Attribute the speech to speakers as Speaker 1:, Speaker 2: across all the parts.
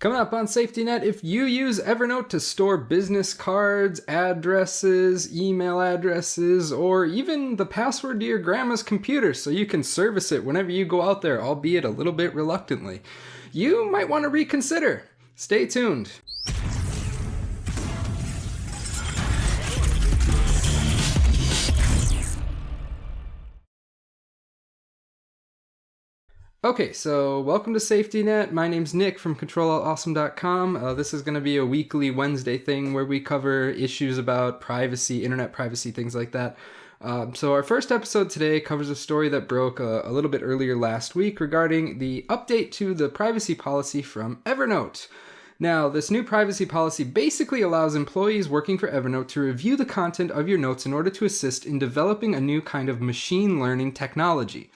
Speaker 1: Coming up on SafetyNET, if you use Evernote to store business cards, addresses, email addresses, or even the password to your grandma's computer so you can service it whenever you go out there, albeit a little bit reluctantly, you might want to reconsider. Stay tuned. Okay, so welcome to SafetyNet. My name's Nick from Ctrl-alt This is going to be a weekly Wednesday thing where we cover issues about privacy, internet privacy, things like that. So our first episode today covers a story that broke a little bit earlier last week regarding the update to the privacy policy from Evernote. Now, this new privacy policy basically allows employees working for Evernote to review the content of your notes in order to assist in developing a new kind of machine learning technology.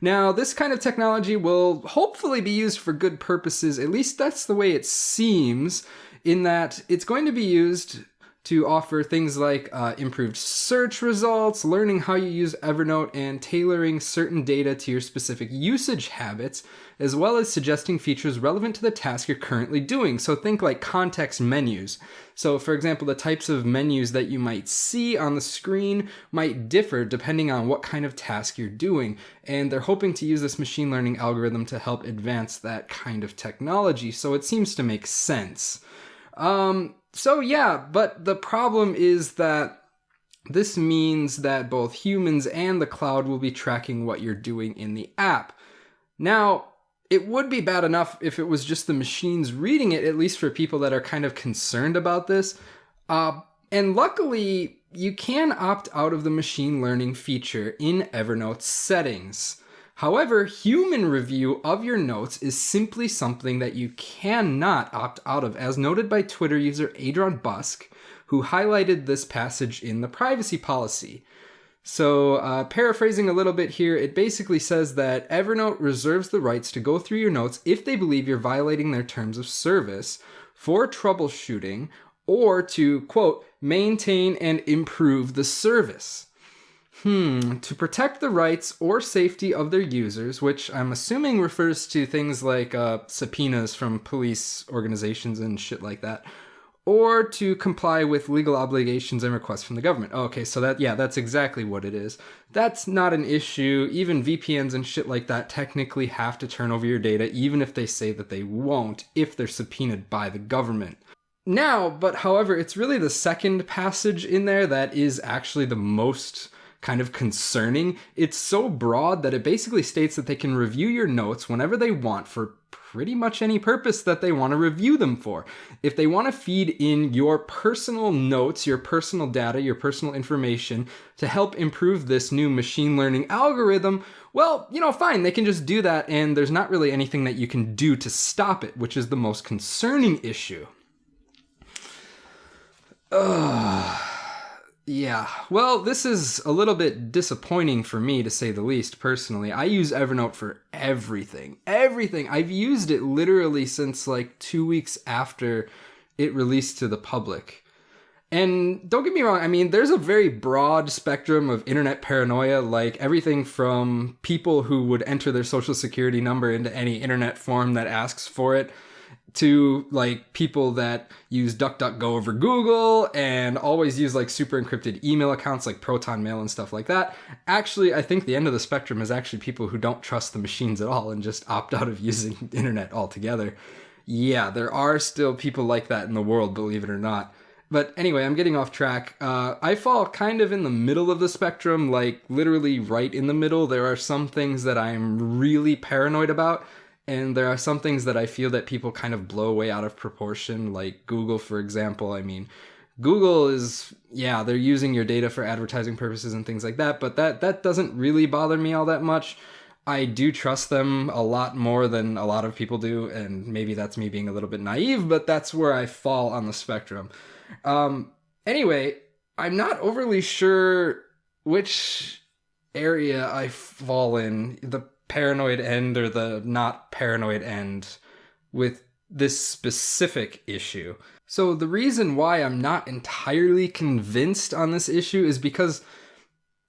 Speaker 1: Now, this kind of technology will hopefully be used for good purposes, at least that's the way it seems, in that it's going to be used to offer things like improved search results, learning how you use Evernote, and tailoring certain data to your specific usage habits, as well as suggesting features relevant to the task you're currently doing. So think like context menus. So for example, the types of menus that you might see on the screen might differ depending on what kind of task you're doing. And they're hoping to use this machine learning algorithm to help advance that kind of technology. So it seems to make sense. So yeah, but the problem is that this means that both humans and the cloud will be tracking what you're doing in the app. Now, it would be bad enough if it was just the machines reading it, at least for people that are kind of concerned about this. And luckily, you can opt out of the machine learning feature in Evernote settings. However, human review of your notes is simply something that you cannot opt out of, as noted by Twitter user Adron Busk, who highlighted this passage in the privacy policy. So, paraphrasing a little bit here, it basically says that Evernote reserves the rights to go through your notes if they believe you're violating their terms of service for troubleshooting or to, quote, maintain and improve the service. To protect the rights or safety of their users, which I'm assuming refers to things like subpoenas from police organizations and shit like that, or to comply with legal obligations and requests from the government. Okay, so that's exactly what it is. That's not an issue. Even VPNs and shit like that technically have to turn over your data, even if they say that they won't, if they're subpoenaed by the government. Now, but however, it's really the second passage in there that is actually the most kind of concerning. It's so broad that it basically states that they can review your notes whenever they want for pretty much any purpose that they want to review them for. If they want to feed in your personal notes, your personal data, your personal information to help improve this new machine learning algorithm, well, fine, they can just do that, and there's not really anything that you can do to stop it, which is the most concerning issue. Yeah, well, this is a little bit disappointing for me, to say the least, personally. I use Evernote for everything. Everything. I've used it literally since like 2 weeks after it released to the public. And don't get me wrong, I mean, there's a very broad spectrum of internet paranoia, like everything from people who would enter their social security number into any internet form that asks for it, to like people that use DuckDuckGo over Google and always use like super encrypted email accounts like Proton Mail and stuff like that. Actually, I think the end of the spectrum is actually people who don't trust the machines at all and just opt out of using the internet altogether. Yeah, there are still people like that in the world, believe it or not. But anyway, I'm getting off track. I fall kind of in the middle of the spectrum, like literally right in the middle. There are some things that I'm really paranoid about, and there are some things that I feel that people kind of blow way out of proportion, like Google, for example. I mean, Google is, yeah, they're using your data for advertising purposes and things like that, but that doesn't really bother me all that much. I do trust them a lot more than a lot of people do, and maybe that's me being a little bit naive, but that's where I fall on the spectrum. Anyway, I'm not overly sure which area I fall in, the paranoid end or the not paranoid end, with this specific issue. So the reason why I'm not entirely convinced on this issue is because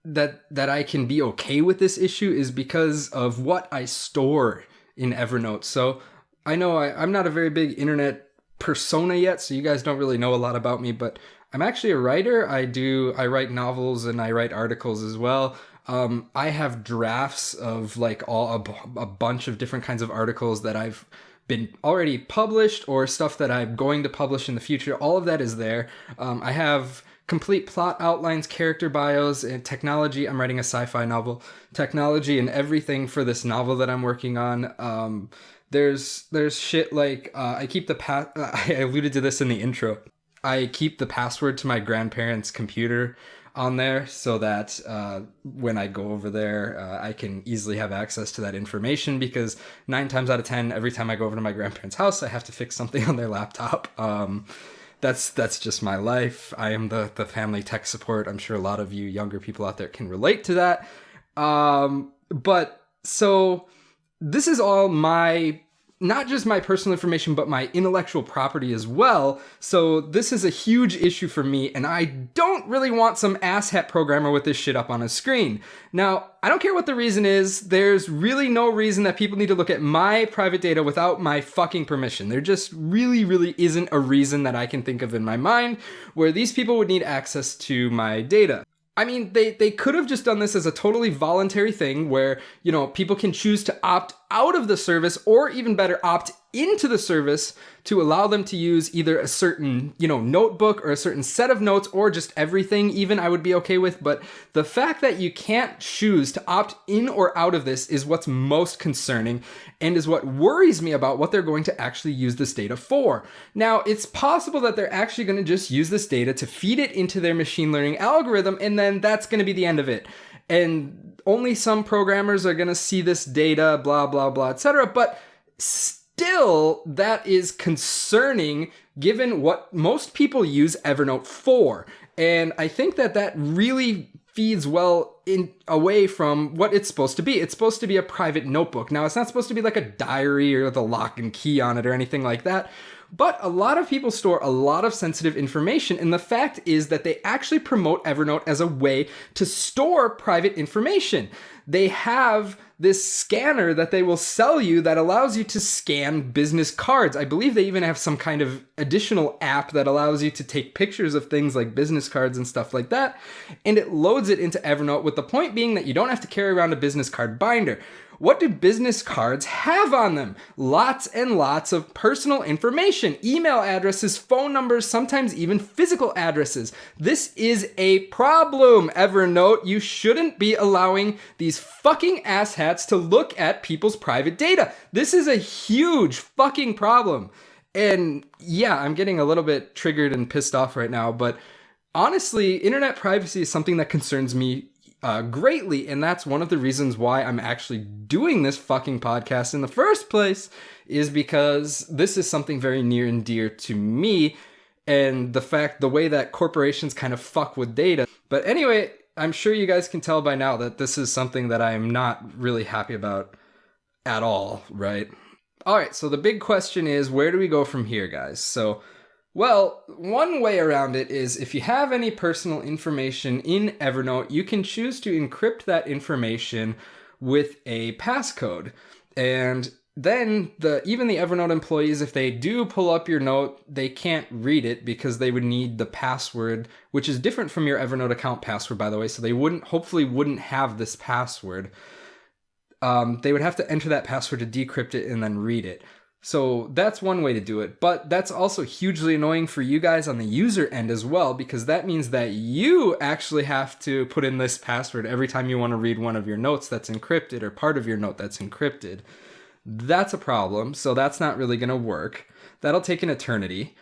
Speaker 1: that I can be okay with this issue is because of what I store in Evernote. So I know I'm not a very big internet persona yet, so you guys don't really know a lot about me, but I'm actually a writer. I write novels and I write articles as well. I have drafts of like a bunch of different kinds of articles that I've been already published or stuff that I'm going to publish in the future. All of that is there. I have complete plot outlines, character bios, and technology. I'm writing a sci-fi novel. Technology and everything for this novel that I'm working on. There's shit like I keep the I alluded to this in the intro. I keep the password to my grandparents' computer on there so that when I go over there, I can easily have access to that information, because 9 times out of 10, every time I go over to my grandparents' house, I have to fix something on their laptop. That's just my life. I am the family tech support. I'm sure a lot of you younger people out there can relate to that. But so this is all not just my personal information, but my intellectual property as well. So this is a huge issue for me, and I don't really want some asshat programmer with this shit up on his screen. Now, I don't care what the reason is. There's really no reason that people need to look at my private data without my fucking permission. There just really isn't a reason that I can think of in my mind where these people would need access to my data. I mean, they could have just done this as a totally voluntary thing where, people can choose to opt out of the service, or even better, opt into the service to allow them to use either a certain, notebook or a certain set of notes, or just everything even I would be okay with. But the fact that you can't choose to opt in or out of this is what's most concerning, and is what worries me about what they're going to actually use this data for. Now, it's possible that they're actually going to just use this data to feed it into their machine learning algorithm, and then that's going to be the end of it. And only some programmers are going to see this data, blah, blah, blah, etc. But still, that is concerning given what most people use Evernote for. And I think that really feeds well away from what it's supposed to be. It's supposed to be a private notebook. Now, it's not supposed to be like a diary or the lock and key on it or anything like that. But a lot of people store a lot of sensitive information, and the fact is that they actually promote Evernote as a way to store private information. They have this scanner that they will sell you that allows you to scan business cards. I believe they even have some kind of additional app that allows you to take pictures of things like business cards and stuff like that, and it loads it into Evernote, with the point being that you don't have to carry around a business card binder. What do business cards have on them? Lots and lots of personal information, email addresses, phone numbers, sometimes even physical addresses. This is a problem, Evernote. You shouldn't be allowing these fucking asshats to look at people's private data. This is a huge fucking problem. And yeah, I'm getting a little bit triggered and pissed off right now, but honestly, internet privacy is something that concerns me greatly, and that's one of the reasons why I'm actually doing this fucking podcast in the first place, is because this is something very near and dear to me, and the way that corporations kind of fuck with data. But anyway, I'm sure you guys can tell by now that this is something that I am not really happy about at all, right? Alright, so the big question is, where do we go from here, guys? So, well, one way around it is, if you have any personal information in Evernote, you can choose to encrypt that information with a passcode. And then even the Evernote employees, if they do pull up your note, they can't read it because they would need the password, which is different from your Evernote account password, by the way. So they hopefully wouldn't have this password. They would have to enter that password to decrypt it and then read it. So that's one way to do it, but that's also hugely annoying for you guys on the user end as well, because that means that you actually have to put in this password every time you want to read one of your notes that's encrypted, or part of your note that's encrypted. That's a problem, so that's not really going to work. That'll take an eternity.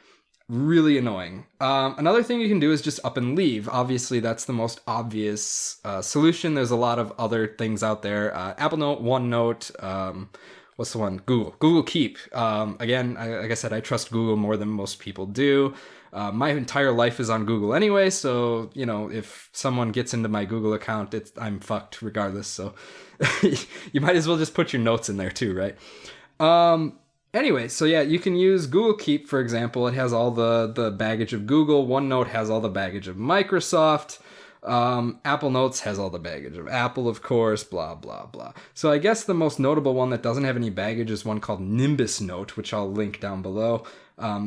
Speaker 1: Really annoying. Another thing you can do is just up and leave. Obviously, that's the most obvious solution. There's a lot of other things out there. Apple Note, OneNote, what's the one? Google Keep. Again, like I said, I trust Google more than most people do. My entire life is on Google anyway, so, if someone gets into my Google account, I'm fucked regardless, so you might as well just put your notes in there too, right? Anyway, so yeah, you can use Google Keep, for example. It has all the baggage of Google. OneNote has all the baggage of Microsoft. Apple Notes has all the baggage of Apple, of course, blah, blah, blah. So I guess the most notable one that doesn't have any baggage is one called Nimbus Note, which I'll link down below.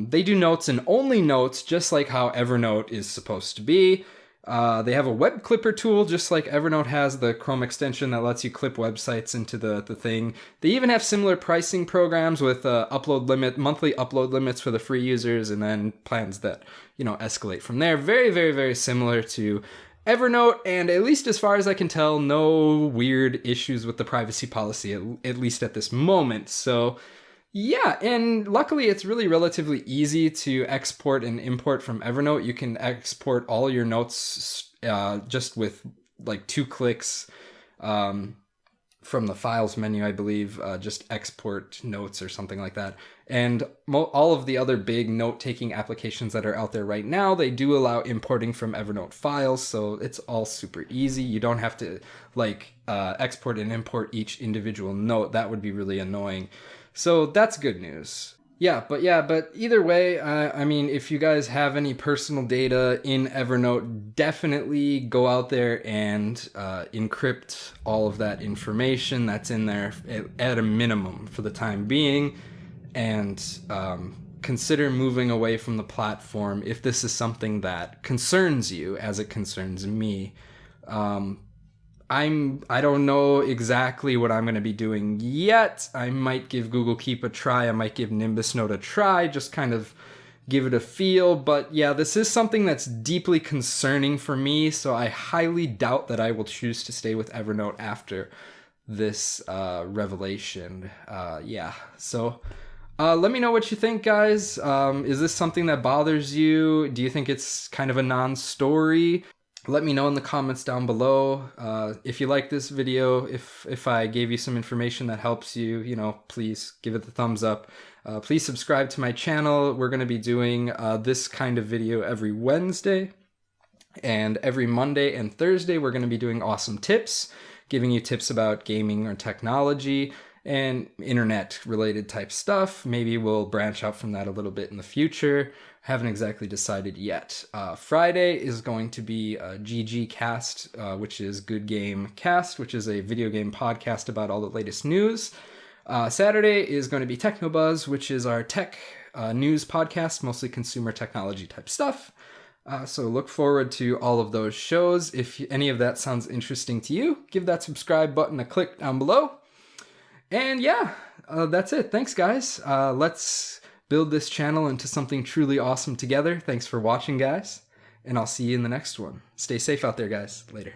Speaker 1: They do notes and only notes, just like how Evernote is supposed to be. They have a web clipper tool, just like Evernote has the Chrome extension that lets you clip websites into the thing. They even have similar pricing programs with monthly upload limits for the free users, and then plans that, escalate from there. Very, very, very similar to Evernote, and at least as far as I can tell, no weird issues with the privacy policy, at least at this moment. So yeah, and luckily it's really relatively easy to export and import from Evernote. You can export all your notes just with like 2 clicks from the files menu, I believe. Just export notes or something like that. And all of the other big note-taking applications that are out there right now, they do allow importing from Evernote files, so it's all super easy. You don't have to export and import each individual note. That would be really annoying. So that's good news. Yeah, but either way, I mean, if you guys have any personal data in Evernote, definitely go out there and encrypt all of that information that's in there at a minimum for the time being, and consider moving away from the platform if this is something that concerns you, as it concerns me. I don't know exactly what I'm going to be doing yet. I might give Google Keep a try. I might give Nimbus Note a try, just kind of give it a feel. But yeah, this is something that's deeply concerning for me, so I highly doubt that I will choose to stay with Evernote after this revelation. So let me know what you think, guys. Is this something that bothers you? Do you think it's kind of a non-story? Let me know in the comments down below. If you like this video, if I gave you some information that helps you, please give it the thumbs up. Please subscribe to my channel. We're going to be doing this kind of video every Wednesday. And every Monday and Thursday, we're going to be doing awesome tips, giving you tips about gaming or technology and internet-related type stuff. Maybe we'll branch out from that a little bit in the future. Haven't exactly decided yet. Friday is going to be GG Cast, which is Good Game Cast, which is a video game podcast about all the latest news. Saturday is going to be Technobuzz, which is our tech news podcast, mostly consumer technology type stuff. So look forward to all of those shows. If any of that sounds interesting to you, give that subscribe button a click down below. And yeah, that's it. Thanks, guys. Let's build this channel into something truly awesome together. Thanks for watching, guys, and I'll see you in the next one. Stay safe out there, guys. Later.